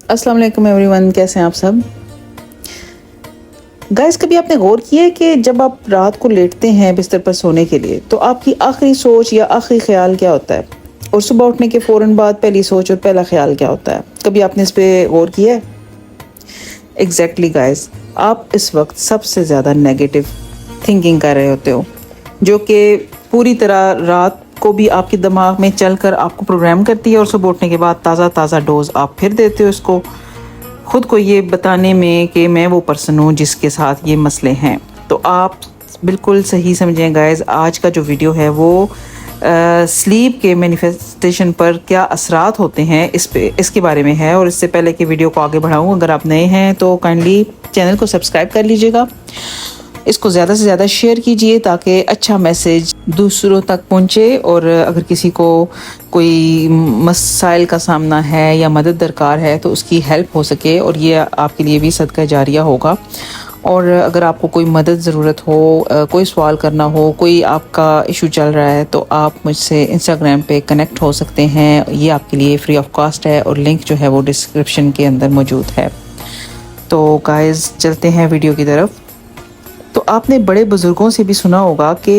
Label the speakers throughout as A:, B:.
A: अस्सलाम वालेकुम एवरीवन, कैसे हैं आप सब। गाइस, कभी आपने गौर किया है कि जब आप रात को लेटते हैं बिस्तर पर सोने के लिए तो आपकी आखिरी सोच या आखिरी ख्याल क्या होता है, और सुबह उठने के फ़ौरन बाद पहली सोच और पहला ख्याल क्या होता है? कभी आपने इस पे गौर किया है? एग्जैक्टली गाइस, आप इस वक्त सबसे ज़्यादा नेगेटिव थिंकिंग कर रहे होते हो, जो कि पूरी तरह रात को भी आपके दिमाग में चलकर आपको प्रोग्राम करती है, और सुबह उठने के बाद ताज़ा डोज आप फिर देते हो इसको, खुद को ये बताने में कि मैं वो पर्सन हूँ जिसके साथ ये मसले हैं। तो आप बिल्कुल सही समझें गाइस, आज का जो वीडियो है वो स्लीप के मैनिफेस्टेशन पर क्या असरात होते हैं इसके बारे में है। और इससे पहले कि वीडियो को आगे बढ़ाऊँ, अगर आप नए हैं तो काइंडली चैनल को सब्सक्राइब कर लीजिएगा, इसको ज़्यादा से ज़्यादा शेयर कीजिए ताकि अच्छा मैसेज दूसरों तक पहुँचे। और अगर किसी को कोई मसाइल का सामना है या मदद दरकार है तो उसकी हेल्प हो सके, और ये आपके लिए भी सदका जारिया होगा। और अगर आपको कोई मदद ज़रूरत हो, कोई सवाल करना हो, कोई आपका इशू चल रहा है, तो आप मुझसे इंस्टाग्राम पे कनेक्ट हो सकते हैं। ये आपके लिए फ्री ऑफ कॉस्ट है और लिंक जो है वो डिस्क्रिप्शन के अंदर मौजूद है। तो गाइस, चलते हैं वीडियो की तरफ। तो आपने बड़े बुज़ुर्गों से भी सुना होगा कि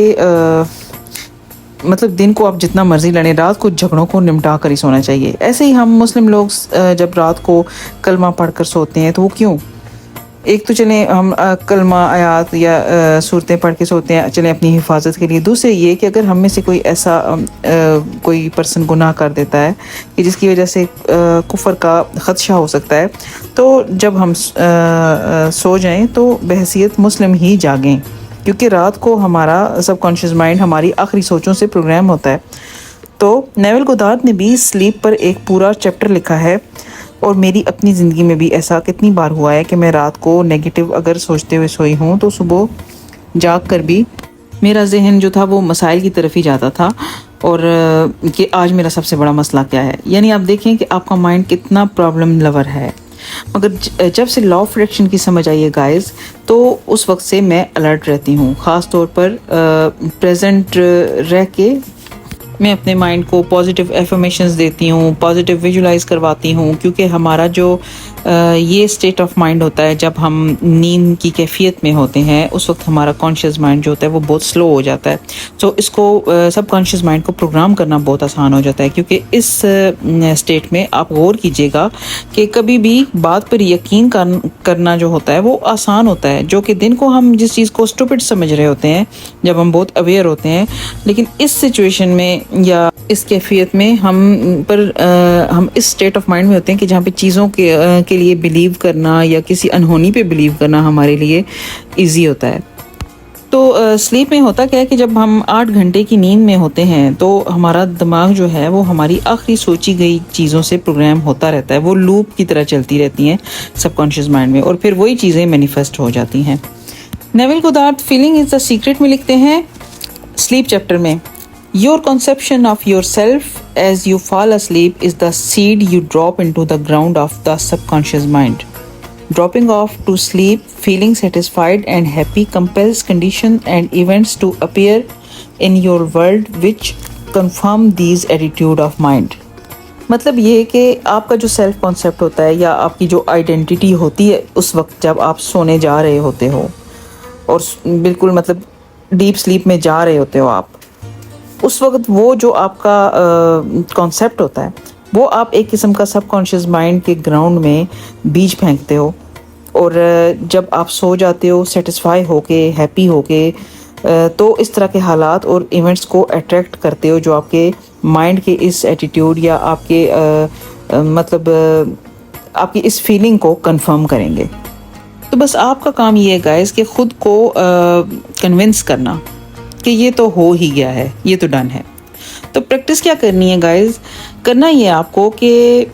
A: मतलब दिन को आप जितना मर्ज़ी लड़ें, रात को झगड़ों को निपटा कर ही सोना चाहिए। ऐसे ही हम मुस्लिम लोग जब रात को कलमा पढ़ कर सोते हैं तो वो क्यों? एक तो चलें हम कलमा आयात या सूरतें पढ़ के सोते हैं, चलें अपनी हिफाजत के लिए। दूसरे ये कि अगर हम में से कोई ऐसा कोई पर्सन गुनाह कर देता है कि जिसकी वजह से कुफर का ख़दशा हो सकता है, तो जब हम सो जाएं तो बहैसियत मुस्लिम ही जागें, क्योंकि रात को हमारा सबकॉन्शियस माइंड हमारी आखिरी सोचों से प्रोग्राम होता है। तो नेविल गोदार्ड ने भी स्लीप पर एक पूरा चैप्टर लिखा है, और मेरी अपनी ज़िंदगी में भी ऐसा कितनी बार हुआ है कि मैं रात को नेगेटिव अगर सोचते हुए सोई हूँ तो सुबह जाग कर भी मेरा जहन जो था वो मसाइल की तरफ ही जाता था, और कि आज मेरा सबसे बड़ा मसला क्या है। यानी आप देखें कि आपका माइंड कितना प्रॉब्लम लवर है। मगर जब से लॉ ऑफ अट्रैक्शन की समझ आई है गाइस, तो उस वक्त से मैं अलर्ट रहती हूँ। ख़ास तौर पर प्रेजेंट रह के मैं अपने माइंड को पॉजिटिव एफर्मेशंस देती हूँ, पॉजिटिव विजुलाइज करवाती हूँ, क्योंकि हमारा जो ये स्टेट ऑफ माइंड होता है जब हम नींद की कैफियत में होते हैं, उस वक्त हमारा कॉन्शियस माइंड जो होता है वो बहुत स्लो हो जाता है। तो इसको सब कॉन्शियस माइंड को प्रोग्राम करना बहुत आसान हो जाता है, क्योंकि इस स्टेट में आप गौर कीजिएगा कि कभी भी बात पर यकीन करना जो होता है वो आसान होता है, जो कि दिन को हम जिस चीज़ को स्टूपिड समझ रहे होते हैं जब हम बहुत अवेयर होते हैं, लेकिन इस सिचुएशन में या इस कैफियत में हम इस स्टेट ऑफ माइंड में होते हैं कि जहाँ पे चीज़ों के लिए बिलीव करना या किसी अनहोनी पे बिलीव करना हमारे लिए इजी होता है। तो स्लीप में होता क्या है कि जब हम 8 घंटे की नींद में होते हैं तो हमारा दिमाग जो है वो हमारी आखिरी सोची गई चीज़ों से प्रोग्राम होता रहता है। वो लूप की तरह चलती रहती हैं सबकॉन्शियस माइंड में, और फिर वही चीज़ें मैनिफेस्ट हो जाती हैं। Neville Goddard feeling is the secret में लिखते हैं स्लीप चैप्टर में, Your conception of yourself as you fall asleep is the seed you drop into the ground of the subconscious mind. Dropping off to sleep, feeling satisfied and happy compels conditions and events to appear in your world which confirm these attitude of mind. मतलब ये कि आपका जो self concept होता है या आपकी जो आइडेंटिटी होती है उस वक्त जब आप सोने जा रहे होते हो और बिल्कुल मतलब डीप स्लीप में जा रहे होते हो आप, उस वक्त वो जो आपका कॉन्सेप्ट होता है वो आप एक किस्म का सबकॉन्शियस माइंड के ग्राउंड में बीज फेंकते हो, और जब आप सो जाते हो सेटिस्फाई होके, हैप्पी होके, तो इस तरह के हालात और इवेंट्स को अट्रैक्ट करते हो जो आपके माइंड के इस एटीट्यूड या आपके आपकी इस फीलिंग को कंफर्म करेंगे। तो बस आपका काम ये है गाइस कि ख़ुद को कन्विंस करना कि ये तो हो ही गया है, ये तो डन है। तो प्रैक्टिस क्या करनी है गाइस? करना ये आपको कि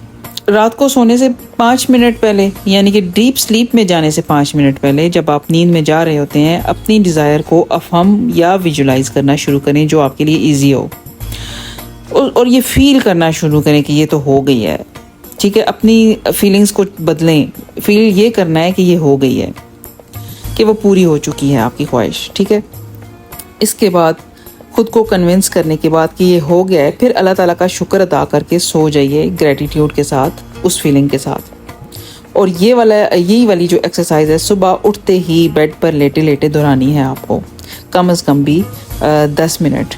A: रात को सोने से 5 मिनट पहले, यानी कि डीप स्लीप में जाने से 5 मिनट पहले, जब आप नींद में जा रहे होते हैं, अपनी डिज़ायर को अफहम या विजुलाइज करना शुरू करें जो आपके लिए ईजी हो, और ये फील करना शुरू करें कि ये तो हो गई है। ठीक है, अपनी फीलिंग्स को बदलें। फील ये करना है कि ये हो गई है, कि वो पूरी हो चुकी है आपकी ख्वाहिश। ठीक है, इसके बाद खुद को कन्विंस करने के बाद कि ये हो गया है, फिर अल्लाह ताला का शुक्र अदा करके सो जाइए ग्रेटिट्यूड के साथ, उस फीलिंग के साथ। اور یہی والی جو ایکسرسائز ہے صبح اٹھتے ہی بیڈ پر لیٹے لیٹے دہرانی ہے آپ کو، کم از کم بھی 10 منٹ.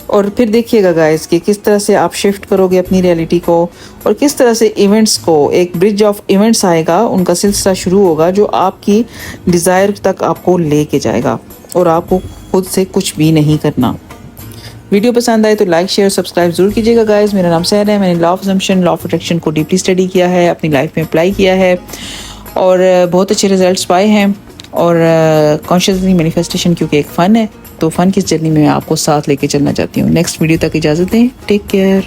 A: اور پھر دیکھیے گا گائز کہ کس طرح سے آپ شفٹ کرو گے اپنی ریئلٹی کو، اور کس طرح سے ایونٹس کو، ایک برج آف ایونٹس آئے گا، ان کا سلسلہ شروع ہوگا جو آپ کی ڈیزائر تک آپ کو لے کے جائے گا، اور آپ کو خود سے کچھ بھی نہیں کرنا. ویڈیو پسند آئے تو لائک شیئر سبسکرائب ضرور کیجیے گا گائز. میرا نام سحر ہے. میں نے law of assumption, law of attraction کو ڈیپلی اسٹڈی کیا ہے، اپنی لائف میں اپلائی کیا ہے، اور بہت اچھے ریزلٹس پائے ہیں. اور کانشیسلی مینیفیسٹیشن کیونکہ ایک فن ہے، تو فن کی جرنی میں آپ کو ساتھ لے کے چلنا چاہتی ہوں. نیکسٹ ویڈیو تک اجازت دیں. Take care.